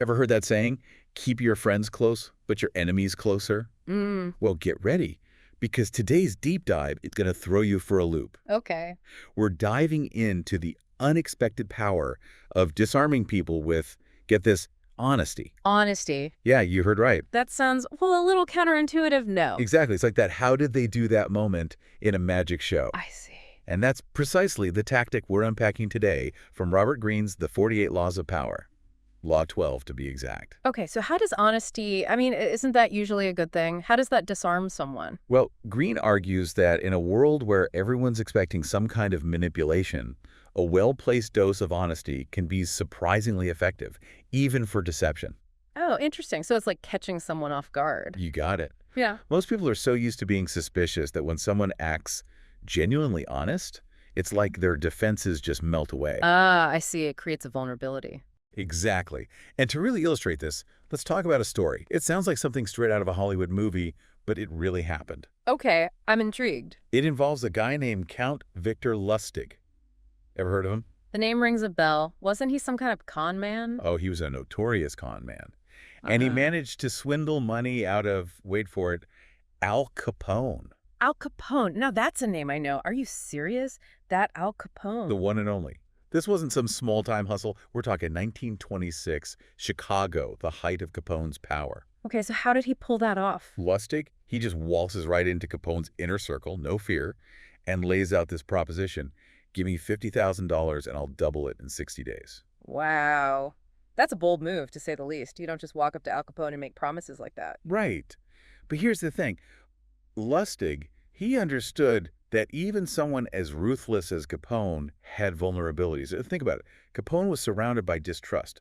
Ever heard that saying? Keep your friends close, but your enemies closer? Mm, Well, get ready, because today's deep dive is going to throw you for a loop. okay. We're diving into the unexpected power of disarming people with, get this, honesty. Honesty. Yeah, you heard right. That sounds, well, a little counterintuitive, no. Exactly. It's like that how did they do that moment in a magic show. I see. And that's precisely the tactic we're unpacking today from Robert Greene's The 48 Laws of Power. Law 12, to be exact. Okay, so how does honesty, I mean, isn't that usually a good thing? How does that disarm someone? Well, Greene argues that in a world where everyone's expecting some kind of manipulation, a well-placed dose of honesty can be surprisingly effective, even for deception. Oh, interesting. So it's like catching someone off guard. You got it. Yeah. Most people are so used to being suspicious that when someone acts genuinely honest, it's like their defenses just melt away. Ah, I see. It creates a vulnerability. Exactly. And to really illustrate this, let's talk about a story. It sounds like something straight out of a Hollywood movie, but it really happened. Okay, I'm intrigued. It involves a guy named Count Victor Lustig. Ever heard of him? The name rings a bell. Wasn't he some kind of con man? Oh, he was a notorious con man. And he managed to swindle money out of, wait for it, Al Capone, Al Capone. Now that's a name I know. Are you serious? That Al Capone. the one and only. This wasn't some small-time hustle. We're talking 1926, Chicago, the height of Capone's power. Okay, so how did he pull that off? Lustig, he just waltzes right into Capone's inner circle, no fear, and lays out this proposition. Give me $50,000 and I'll double it in 60 days. Wow. That's a bold move, to say the least. You don't just walk up to Al Capone and make promises like that. Right. But here's the thing. Lustig, he understood that even someone as ruthless as Capone had vulnerabilities. Think about it. Capone was surrounded by distrust,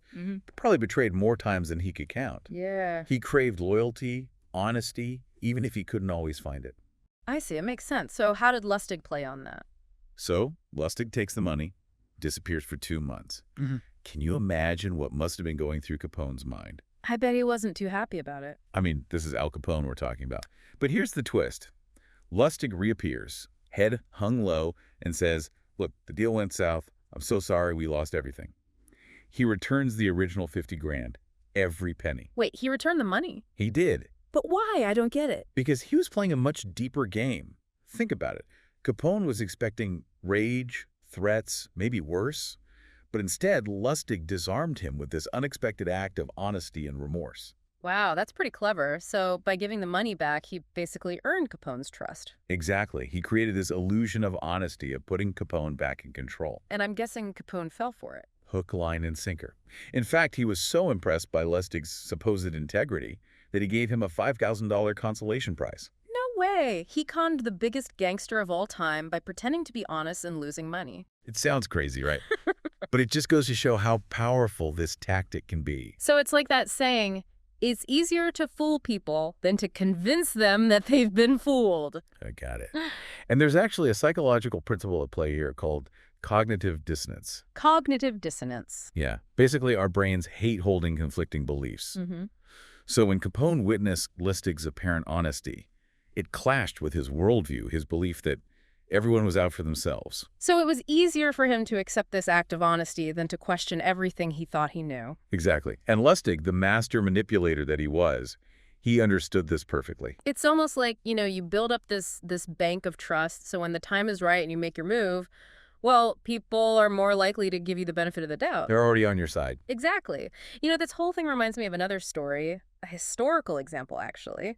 probably betrayed more times than he could count. Yeah. He craved loyalty, honesty, even if he couldn't always find it. I see. It makes sense. So how did Lustig play on that? So Lustig takes the money, disappears for 2 months. Can you imagine what must have been going through Capone's mind? I bet he wasn't too happy about it. I mean, this is Al Capone we're talking about. But here's the twist. Lustig reappears, head hung low, and says, look, the deal went south. I'm so sorry we lost everything. He returns the original 50 grand, every penny. Wait, he returned the money? He did, But why? I don't get it. because he was playing a much deeper game. Think about it. Capone was expecting rage, threats, maybe worse. But instead, Lustig disarmed him with this unexpected act of honesty and remorse. Wow, that's pretty clever. So by giving the money back, he basically earned Capone's trust. Exactly. He created this illusion of honesty, of putting Capone back in control. And I'm guessing Capone fell for it. Hook, line, and sinker. In fact, he was so impressed by Lustig's supposed integrity that he gave him a $5,000 consolation prize. No way. He conned the biggest gangster of all time by pretending to be honest and losing money. It sounds crazy, right? But it just goes to show how powerful this tactic can be. So it's like that saying, it's easier to fool people than to convince them that they've been fooled. I got it. And there's actually a psychological principle at play here called cognitive dissonance. Cognitive dissonance. Yeah. Basically, our brains hate holding conflicting beliefs. So when Capone witnessed Lustig's apparent honesty, it clashed with his worldview, his belief that everyone was out for themselves. So it was easier for him to accept this act of honesty than to question everything he thought he knew. Exactly. And Lustig, the master manipulator that he was, he understood this perfectly. It's almost like, you build up this bank of trust, so when the time is right and you make your move, well, people are more likely to give you the benefit of the doubt. They're already on your side. Exactly. This whole thing reminds me of another story, a historical example, actually.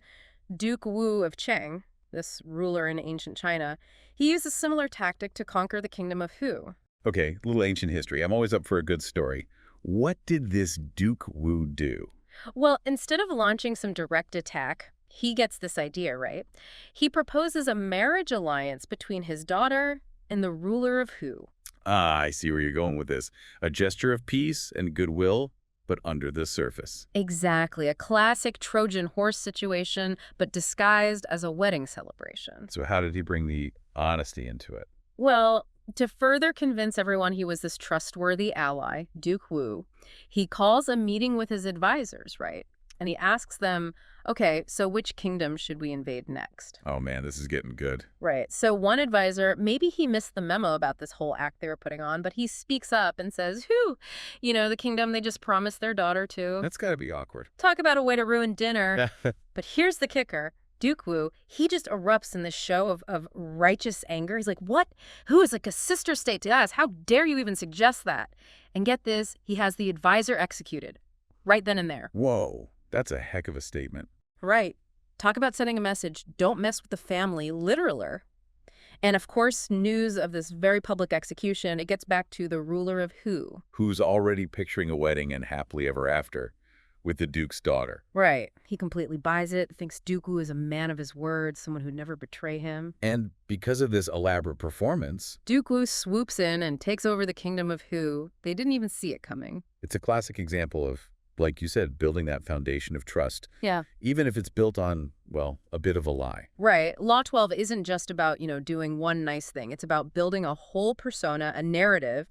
Duke Wu of Qing, this ruler in ancient China, he used a similar tactic to conquer the kingdom of Hu. Okay, little ancient history. I'm always up for a good story. What did this Duke Wu do? Well, instead of launching some direct attack, he gets this idea, right? He proposes a marriage alliance between his daughter and the ruler of Hu. Ah, I see where you're going with this. A gesture of peace and goodwill, but under the surface. Exactly, a classic Trojan horse situation, but disguised as a wedding celebration. So how did he bring the honesty into it? Well, to further convince everyone he was this trustworthy ally, Duke Wu, he calls a meeting with his advisors, right? And he asks them, okay, so which kingdom should we invade next? Oh man, this is getting good. Right. So one advisor, maybe he missed the memo about this whole act they were putting on, but he speaks up and says, whew, the kingdom they just promised their daughter to. That's got to be awkward. Talk about a way to ruin dinner. But here's the kicker. Duke Wu, he just erupts in this show of righteous anger. He's like, what? Who is like a sister state to us? How dare you even suggest that? And get this, he has the advisor executed right then and there. Whoa, that's a heck of a statement. Right. Talk about sending a message. Don't mess with the family, literaler. And of course, news of this very public execution, it gets back to the ruler of who? Who's already picturing a wedding and happily ever after with the Duke's daughter. Right. He completely buys it, thinks Duke Wu is a man of his word, someone who'd never betray him. And because of this elaborate performance, Duke Wu swoops in and takes over the kingdom of Hu. They didn't even see it coming. it's a classic example of, like you said, building that foundation of trust. Yeah. Even if it's built on, well, a bit of a lie. Right. Law 12 isn't just about, doing one nice thing. It's about building a whole persona, a narrative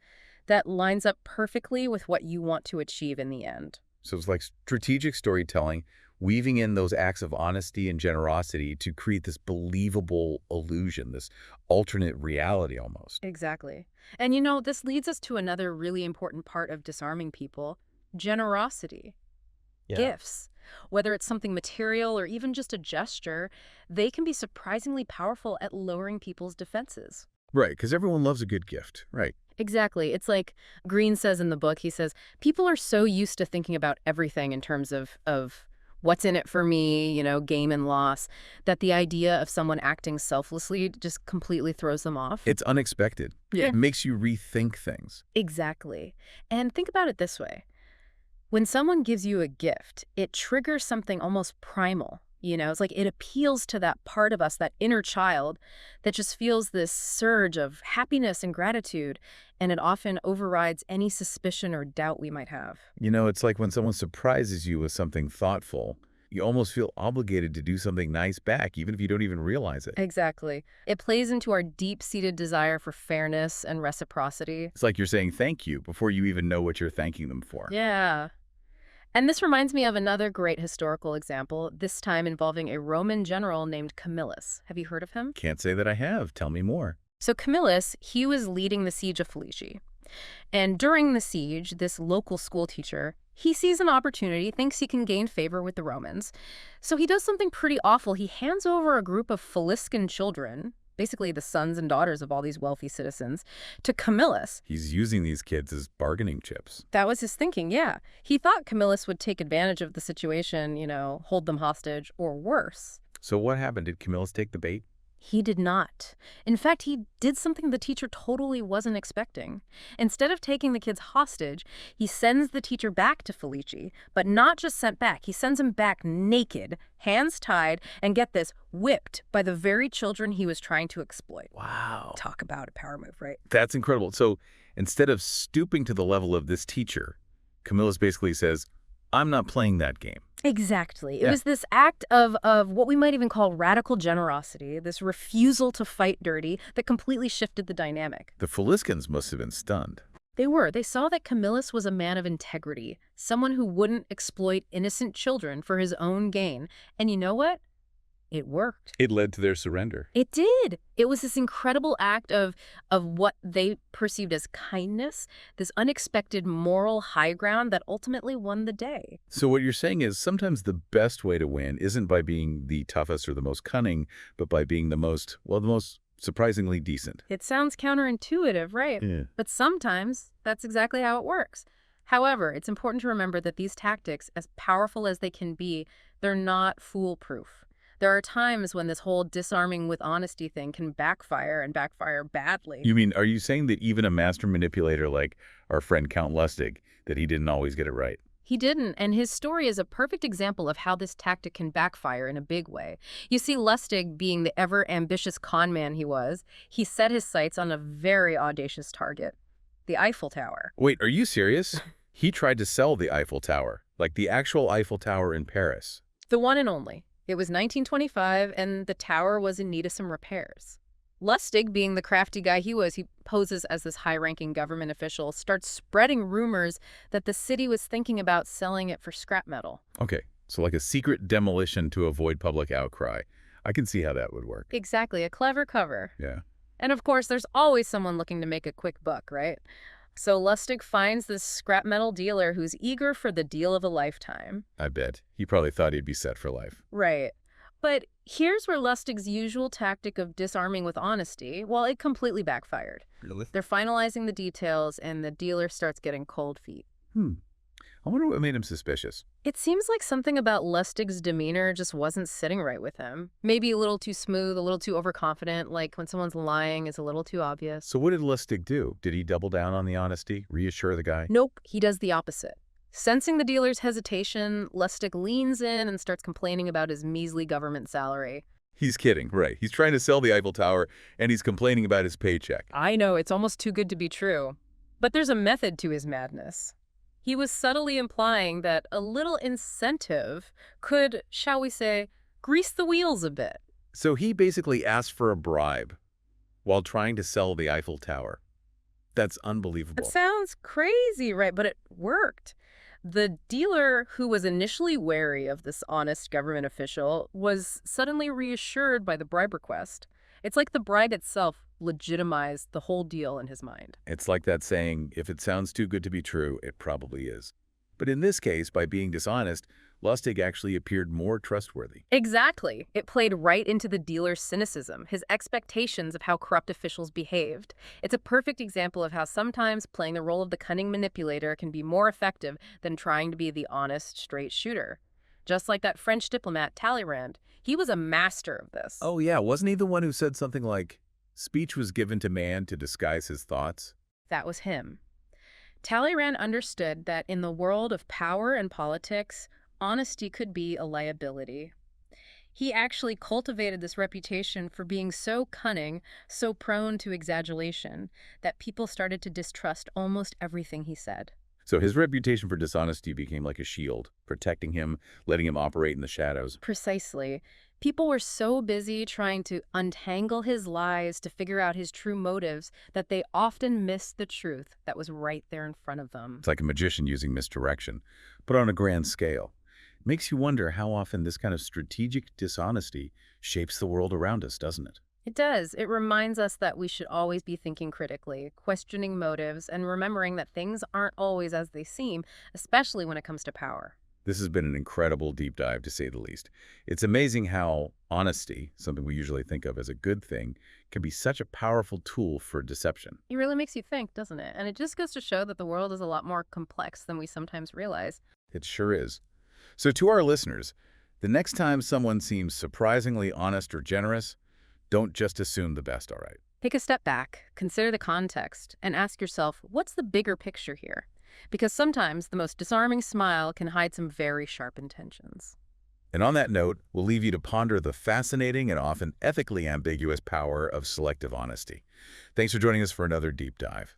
that lines up perfectly with what you want to achieve in the end. So it's like strategic storytelling, weaving in those acts of honesty and generosity to create this believable illusion, this alternate reality almost. Exactly. And this leads us to another really important part of disarming people, generosity. Yeah. Gifts. Whether it's something material or even just a gesture, they can be surprisingly powerful at lowering people's defenses. Right, because everyone loves a good gift. Right. Exactly. It's like Green says in the book, he says, people are so used to thinking about everything in terms of what's in it for me, gain and loss, that the idea of someone acting selflessly just completely throws them off. It's unexpected. Yeah. It makes you rethink things. Exactly. And think about it this way. When someone gives you a gift, it triggers something almost primal. It's like it appeals to that part of us, that inner child, that just feels this surge of happiness and gratitude, and it often overrides any suspicion or doubt we might have. It's like when someone surprises you with something thoughtful, you almost feel obligated to do something nice back, even if you don't even realize it. Exactly. It plays into our deep-seated desire for fairness and reciprocity. It's like you're saying thank you before you even know what you're thanking them for. Yeah. And this reminds me of another great historical example, this time involving a Roman general named Camillus. Have you heard of him? Can't say that I have. Tell me more. So Camillus, he was leading the siege of Philippi. And during the siege, this local school teacher, he sees an opportunity, thinks he can gain favor with the Romans. So he does something pretty awful. He hands over a group of Faliscan children, basically the sons and daughters of all these wealthy citizens, to Camillus. He's using these kids as bargaining chips. That was his thinking, yeah. He thought Camillus would take advantage of the situation, hold them hostage, or worse. So what happened? Did Camillus take the bait? He did not. In fact, he did something the teacher totally wasn't expecting. Instead of taking the kids hostage, he sends the teacher back to Felice, but not just sent back. He sends him back naked, hands tied, and get this, whipped by the very children he was trying to exploit. Wow. Talk about a power move, right? That's incredible. So instead of stooping to the level of this teacher, Camillus basically says, I'm not playing that game. Exactly. It Yeah. was this act of what we might even call radical generosity, this refusal to fight dirty that completely shifted the dynamic. The Faliscans must have been stunned. They were. They saw that Camillus was a man of integrity, someone who wouldn't exploit innocent children for his own gain. And you know what? It worked. It led to their surrender. It did. It was this incredible act of what they perceived as kindness, this unexpected moral high ground that ultimately won the day. So what you're saying is sometimes the best way to win isn't by being the toughest or the most cunning, but by being the most surprisingly decent. It sounds counterintuitive, right? Yeah. But sometimes that's exactly how it works. However, it's important to remember that these tactics, as powerful as they can be, they're not foolproof. There are times when this whole disarming with honesty thing can backfire and backfire badly. You mean, are you saying that even a master manipulator like our friend Count Lustig, that he didn't always get it right? He didn't, and his story is a perfect example of how this tactic can backfire in a big way. You see, Lustig, being the ever-ambitious con man he was, he set his sights on a very audacious target, the Eiffel Tower. Wait, are you serious? He tried to sell the Eiffel Tower, like the actual Eiffel Tower in Paris. The one and only. It was 1925, and the tower was in need of some repairs. Lustig, being the crafty guy he was, he poses as this high-ranking government official, starts spreading rumors that the city was thinking about selling it for scrap metal. Okay, So like a secret demolition to avoid public outcry. I can see how that would work. Exactly, a clever cover. Yeah, And of course, there's always someone looking to make a quick buck, right? So Lustig finds this scrap metal dealer who's eager for the deal of a lifetime. I bet. He probably thought he'd be set for life. Right. But here's where Lustig's usual tactic of disarming with honesty, well, it completely backfired. Really? They're finalizing the details, and the dealer starts getting cold feet. I wonder what made him suspicious. It seems like something about Lustig's demeanor just wasn't sitting right with him. Maybe a little too smooth, a little too overconfident, like when someone's lying is a little too obvious. So what did Lustig do? Did he double down on the honesty, reassure the guy? Nope, he does the opposite. Sensing the dealer's hesitation, Lustig leans in and starts complaining about his measly government salary. He's kidding, right. He's trying to sell the Eiffel Tower, and he's complaining about his paycheck. I know, it's almost too good to be true. But there's a method to his madness. He was subtly implying that a little incentive could, shall we say, grease the wheels a bit. So he basically asked for a bribe while trying to sell the Eiffel Tower. That's unbelievable. It sounds crazy, right? But it worked. The dealer, who was initially wary of this honest government official, was suddenly reassured by the bribe request. It's like the bribe itself legitimized the whole deal in his mind. It's like that saying, if it sounds too good to be true, it probably is. But in this case, by being dishonest, Lustig actually appeared more trustworthy. Exactly. It played right into the dealer's cynicism, his expectations of how corrupt officials behaved. It's a perfect example of how sometimes playing the role of the cunning manipulator can be more effective than trying to be the honest, straight shooter. Just like that French diplomat Talleyrand, he was a master of this. Oh yeah, wasn't he the one who said something like, speech was given to man to disguise his thoughts? That was him. Talleyrand understood that in the world of power and politics, honesty could be a liability. He actually cultivated this reputation for being so cunning, so prone to exaggeration, that people started to distrust almost everything he said. So his reputation for dishonesty became like a shield, protecting him, letting him operate in the shadows. Precisely. People were so busy trying to untangle his lies to figure out his true motives that they often missed the truth that was right there in front of them. It's like a magician using misdirection, but on a grand scale. It makes you wonder how often this kind of strategic dishonesty shapes the world around us, doesn't it? It does. It reminds us that we should always be thinking critically, questioning motives, and remembering that things aren't always as they seem, especially when it comes to power. This has been an incredible deep dive, to say the least. It's amazing how honesty, something we usually think of as a good thing, can be such a powerful tool for deception. It really makes you think, doesn't it? And it just goes to show that the world is a lot more complex than we sometimes realize. It sure is. So to our listeners, the next time someone seems surprisingly honest or generous, don't just assume the best, all right? Take a step back, consider the context, and ask yourself, what's the bigger picture here? Because sometimes the most disarming smile can hide some very sharp intentions. And on that note, we'll leave you to ponder the fascinating and often ethically ambiguous power of selective honesty. Thanks for joining us for another deep dive.